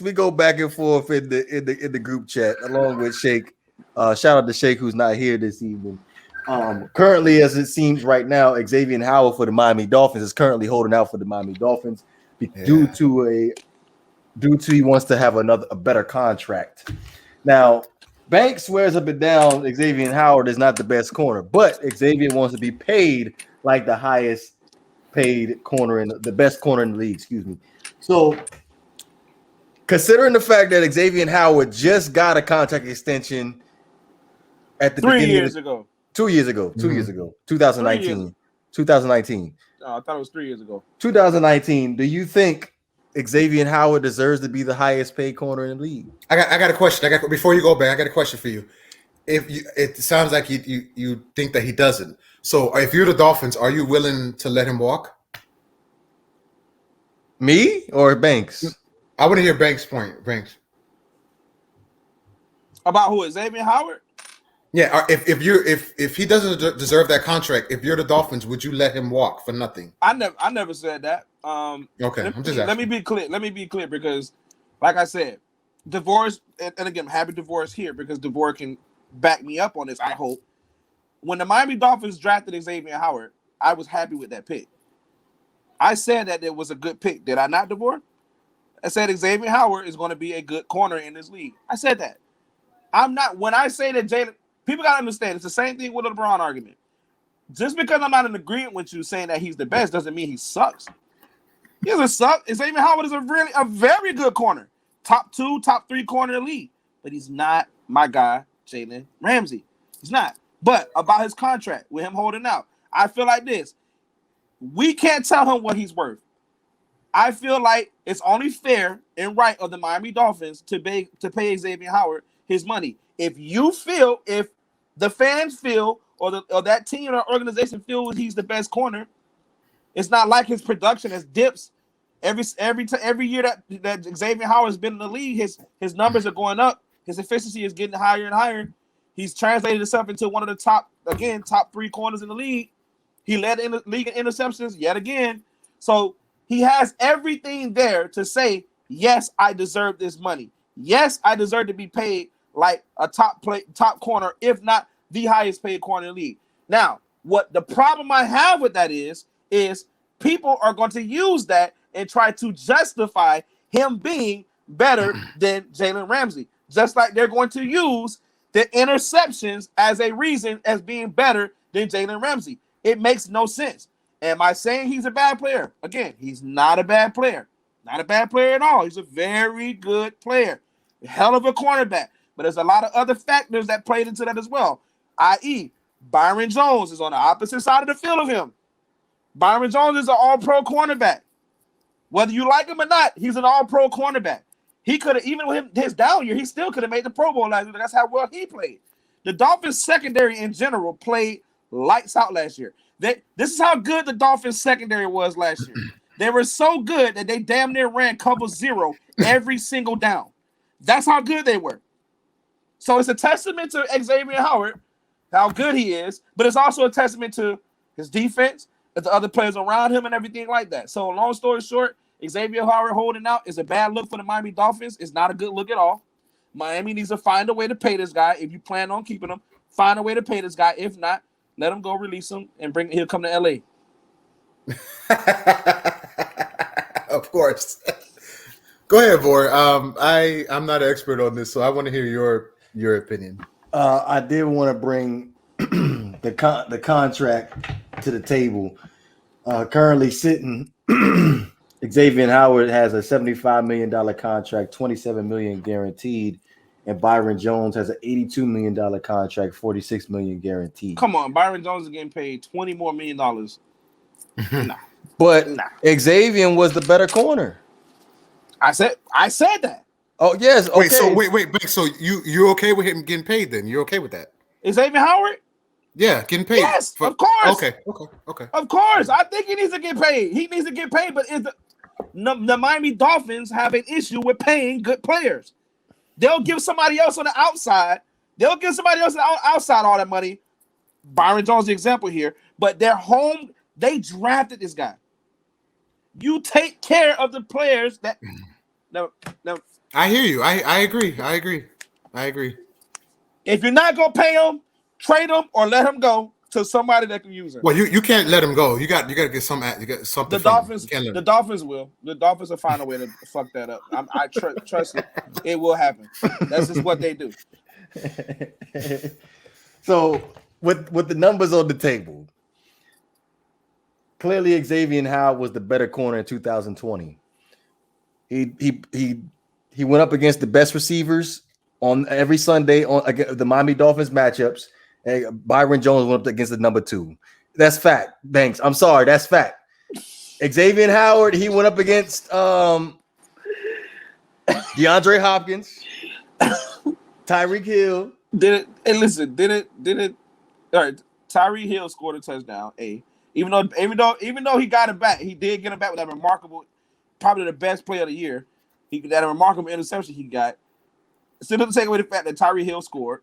we go back and forth in the group chat along with Shake. Shout out to Shake who's not here this evening. Currently, as it seems right now, Xavien Howard for the Miami Dolphins is currently holding out for the Miami Dolphins due to he wants to have a better contract. Now, Banks swears up and down Xavien Howard is not the best corner, but Xavien wants to be paid like the highest paid corner in the best corner in the league. Excuse me. So, considering the fact that Xavien Howard just got a contract extension at the 3 years ago. 2 years ago, 2019. 2019. I thought it was 3 years ago. 2019. Do you think Xavien Howard deserves to be the highest paid corner in the league? I got a question. Before you go back, I got a question for you. It sounds like you think that he doesn't. So if you're the Dolphins, are you willing to let him walk? Me or Banks? I want to hear Banks' point. Banks. About who? Xavien Howard? Yeah, if he doesn't deserve that contract, if you're the Dolphins, would you let him walk for nothing? I never said that. Okay, let me be clear. Let me be clear because, like I said, divorce and again, I'm happy divorce here because divorce can back me up on this. I hope. When the Miami Dolphins drafted Xavien Howard, I was happy with that pick. I said that it was a good pick. Did I not, divorce? I said Xavien Howard is going to be a good corner in this league. I said that. I'm not. When I say that Jalen. People got to understand, it's the same thing with the LeBron argument. Just because I'm not in agreement with you saying that he's the best doesn't mean he sucks. He doesn't suck. Xavien Howard is a very good corner. Top 2, top 3 corner in the league. But he's not my guy, Jalen Ramsey. He's not. But about his contract, with him holding out, I feel like this. We can't tell him what he's worth. I feel like it's only fair and right of the Miami Dolphins to pay Xavien Howard his money. If the fans feel or that team or organization feels he's the best corner, it's not like his production has dips every year that Xavien Howard has been in the league. His numbers are going up. His efficiency is getting higher and higher. He's translated himself into one of the top 3 corners in the league. He led in the league in interceptions yet again. So he has everything there to say, yes, I deserve this money. Yes, I deserve to be paid like a top corner, if not the highest paid corner in the league. Now, what the problem I have with that is people are going to use that and try to justify him being better than Jalen Ramsey, just like they're going to use the interceptions as a reason as being better than Jalen Ramsey. It makes no sense. Am I saying he's a bad player? Again, he's not a bad player. Not a bad player at all. He's a very good player. A hell of a cornerback. But there's a lot of other factors that played into that as well, i.e. Byron Jones is on the opposite side of the field of him. Byron Jones is an all-pro cornerback. Whether you like him or not, he's an all-pro cornerback. He could have, even with his down year, he still could have made the Pro Bowl last year. That's how well he played. The Dolphins secondary in general played lights out last year. This is how good the Dolphins secondary was last year. They were so good that they damn near ran cover 0 every single down. That's how good they were. So it's a testament to Xavien Howard, how good he is, but it's also a testament to his defense, the other players around him, and everything like that. So long story short, Xavien Howard holding out is a bad look for the Miami Dolphins. It's not a good look at all. Miami needs to find a way to pay this guy. If you plan on keeping him, find a way to pay this guy. If not, let him go, release him, and he'll come to LA. Of course. Go ahead, Vor. I'm not an expert on this, so I want to hear your opinion. I did want to bring the contract to the table. Currently sitting, Xavien Howard has a $75 million contract, $27 million guaranteed, and Byron Jones has an $82 million contract, $46 million guaranteed. Come on, Byron Jones is getting paid $20 more million. Nah. But Xavien was the better corner. I said that. Oh yes. Okay. Wait. So you're okay with him getting paid? Then you're okay with that? Xavien Howard? Yeah, getting paid. Yes, of course. Okay. Of course, I think he needs to get paid. He needs to get paid. But the Miami Dolphins have an issue with paying good players. They'll give somebody else on the outside. They'll give somebody else on the outside all that money. Byron Jones, the example here. But they're home. They drafted this guy. You take care of the players that. No. I hear you. I agree. If you're not gonna pay him, trade him or let him go to somebody that can use him. Well, you can't let him go. You got to get something The from him. Dolphins, You can't let the him. Dolphins will. The Dolphins will find a way to fuck that up. I trust it. It will happen. That's just what they do. So with the numbers on the table, clearly Xavien Howard was the better corner in 2020. He went up against the best receivers on every Sunday on the Miami Dolphins matchups. And Byron Jones went up against the number 2. That's fact. Banks. I'm sorry. That's fact. Xavien Howard, he went up against DeAndre Hopkins, Tyreek Hill. Did it? Hey, listen. Did it? All right. Tyreek Hill scored a touchdown. Even though he got it back, he did get it back with that remarkable, probably the best play of the year. He that a remarkable interception he got. Still doesn't take away the fact that Tyreek Hill scored.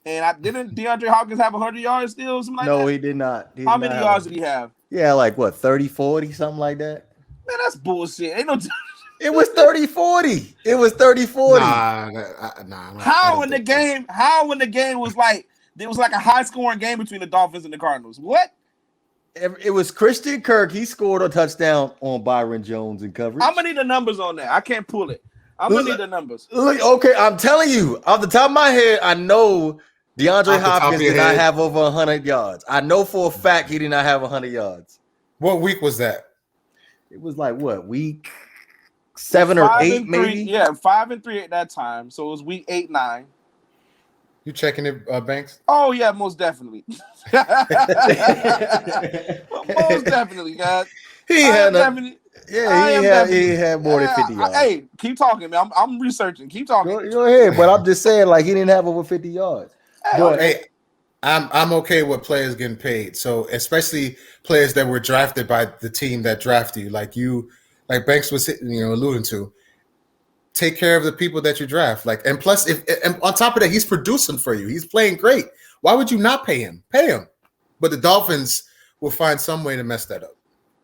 And didn't DeAndre Hopkins have 100 yards still? Something like that? No, he did not. How many yards did he have? Yeah, like what, 30, 40, something like that? Man, that's bullshit. Ain't no. It was 30, 40. It was 30, 40. Nah. How when the game was like there was like a high scoring game between the Dolphins and the Cardinals? What? It was Christian Kirk. He scored a touchdown on Byron Jones in coverage. I'm gonna need the numbers on that. I can't pull it. I'm gonna need the numbers. Look, okay, I'm telling you, off the top of my head, I know DeAndre Hopkins did not have over 100 yards. I know for a fact he did not have 100 yards. What week was that? It was like what, week 7 or 8, maybe? Yeah, 5 and 3 at that time. So it was week 8, 9. You checking it, Banks? Oh yeah, most definitely. Most definitely, guys. He had more than 50 yards. Hey, keep talking, man. I'm researching. Keep talking. Go ahead, but I'm just saying, like, he didn't have over 50 yards. Hey, I'm okay with players getting paid. So especially players that were drafted by the team that drafted you, like Banks was alluding to. Take care of the people that you draft. And plus, and on top of that, he's producing for you. He's playing great. Why would you not pay him? Pay him. But the Dolphins will find some way to mess that up.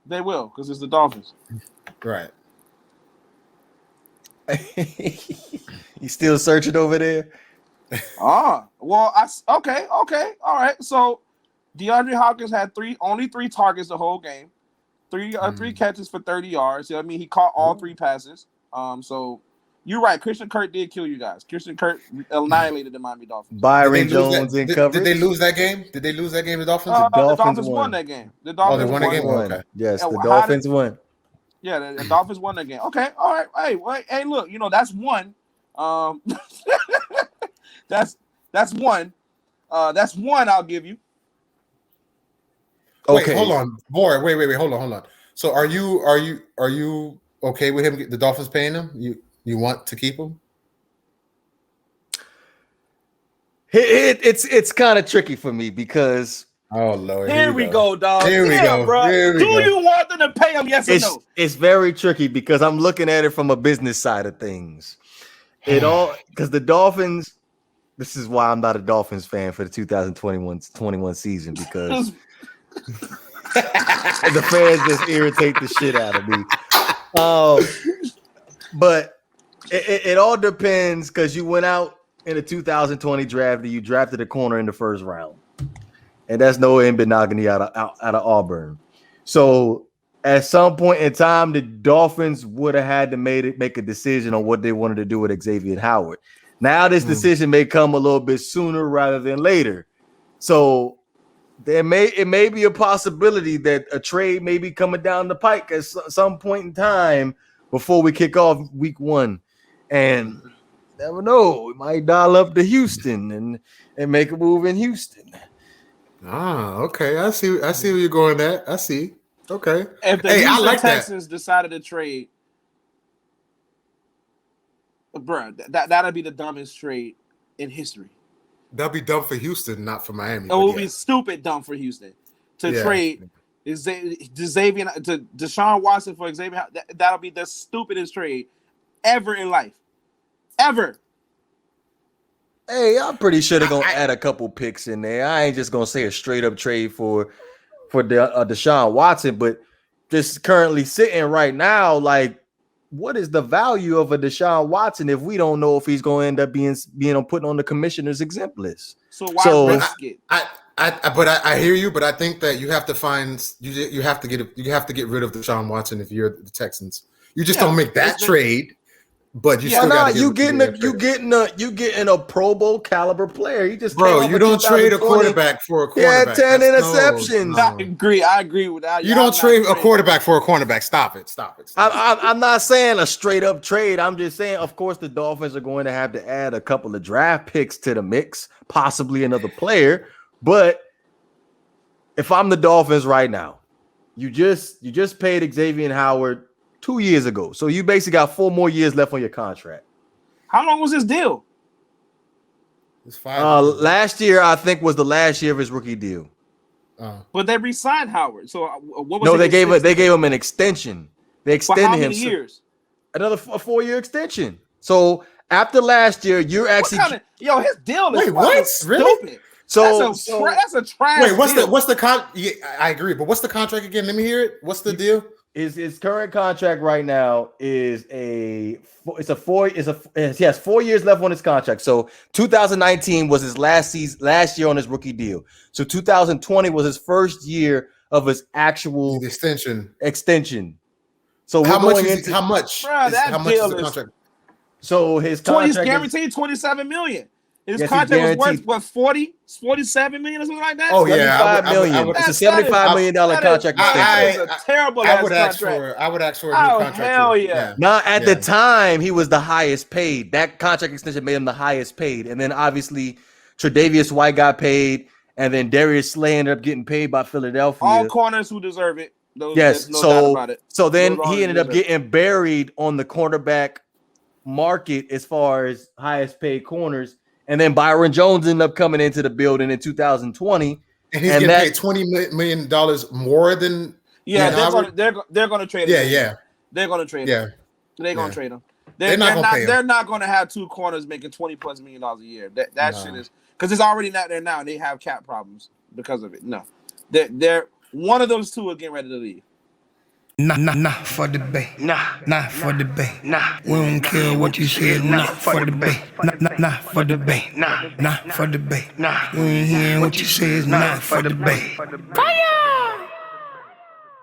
They will, because it's the Dolphins. Right. He's still searching over there. Well, okay, all right. So DeAndre Hopkins had only three targets the whole game, three catches for 30 yards. I mean, he caught all 3 passes. So you're right. Christian Kirk did kill you guys. Christian Kirk annihilated the Miami Dolphins. Byron Jones in coverage. Did they lose that game? The Dolphins? The Dolphins won that game. The Dolphins won a game. Okay. Yes, the Dolphins won. Yeah, the Dolphins won that game. Okay, all right. Hey, look, that's one. That's one. That's one. I'll give you. Okay, hold on, boy. Wait. Hold on. So, are you okay with him? The Dolphins paying him? You want to keep him? It's kind of tricky for me because oh Lord, here we go, dog. Here we go, bro. Do you want them to pay him? Yes or no? It's very tricky because I'm looking at it from a business side of things. Because the Dolphins. This is why I'm not a Dolphins fan for the 2021 season, because the fans just irritate the shit out of me. But it all depends, because you went out in the 2020 draft and you drafted a corner in the first round, and that's no Benogany out of Auburn. So at some point in time, the Dolphins would have had to make a decision on what they wanted to do with Xavien Howard. Now this decision may come a little bit sooner rather than later. So it may be a possibility that a trade may be coming down the pike at some point in time before we kick off week 1. And never know, we might dial up to Houston and make a move in Houston. Okay. I see where you're going at. I see. Okay. If the Houston Texans decided to trade, bro, that'd be the dumbest trade in history. That'd be dumb for Houston, not for Miami. It would be stupid dumb for Houston to trade Xavien to Deshaun Watson for Xavien. That'll be the stupidest trade ever in life, ever. Hey, I'm pretty sure they're gonna add a couple picks in there. I ain't just gonna say a straight up trade for Deshaun Watson, but just currently sitting right now, like what is the value of a Deshaun Watson if we don't know if he's going to end up being putting on the commissioner's exempt list? So why risk it? I hear you, but I think that you have to find you have to get rid of Deshaun Watson if you're the Texans. You just don't make that trade, but you still got you getting a Pro Bowl caliber player. He just you don't trade a quarterback for a quarterback. He had 10 interceptions. No. I agree with that. You don't trade a quarterback for a cornerback. Stop it. I'm not saying a straight up trade. I'm just saying, of course, the Dolphins are going to have to add a couple of draft picks to the mix, possibly another player. But if I'm the Dolphins right now, you just paid Xavien Howard 2 years ago. So you basically got 4 more years left on your contract. How long was his deal? It's 5 years. Last year, I think, was the last year of his rookie deal. But they re-signed Howard. So what was no, they gave him an extension. They extended for how him many years? Another 4-year extension. So after last year, you're actually his deal is what? Stupid. Really? That's a trash. Wait, what's deal. the con? Yeah, I agree, but what's the contract again? Let me hear it. What's the deal? His current contract right now is he has 4 years left on his contract. So 2019 was his last year on his rookie deal. So 2020 was his first year of his actual extension. So how much? Bro, that deal is contract? So his contract is guaranteed $27 million. His contract was worth 47 million or something like that. Oh yeah, $75 million. It's a $75 million contract. That is a terrible contract. I would ask for a new contract. Hell yeah! Now at the time he was the highest paid. That contract extension made him the highest paid, and then obviously Tre'Davious White got paid, and then Darius Slay ended up getting paid by Philadelphia. All corners who deserve it. There's no doubt about it. So then he ended up getting buried on the cornerback market as far as highest paid corners. And then Byron Jones ended up coming into the building in 2020. And he's getting paid $20 million more than they're going to trade him. Yeah. They're going to trade him. They're going to trade him. They're not going to have 2 corners making $20+ million a year. That shit is because it's already not there now and they have cap problems because of it. No. They're one of those 2 are getting ready to leave. Nah, for the bay. Nah, for the bay. Nah, we don't care what you say. Nah, for the bay. Nah, for the bay. Nah, for the bay. Nah, we ain't hearing what you say. Nah, for the bay. Fire!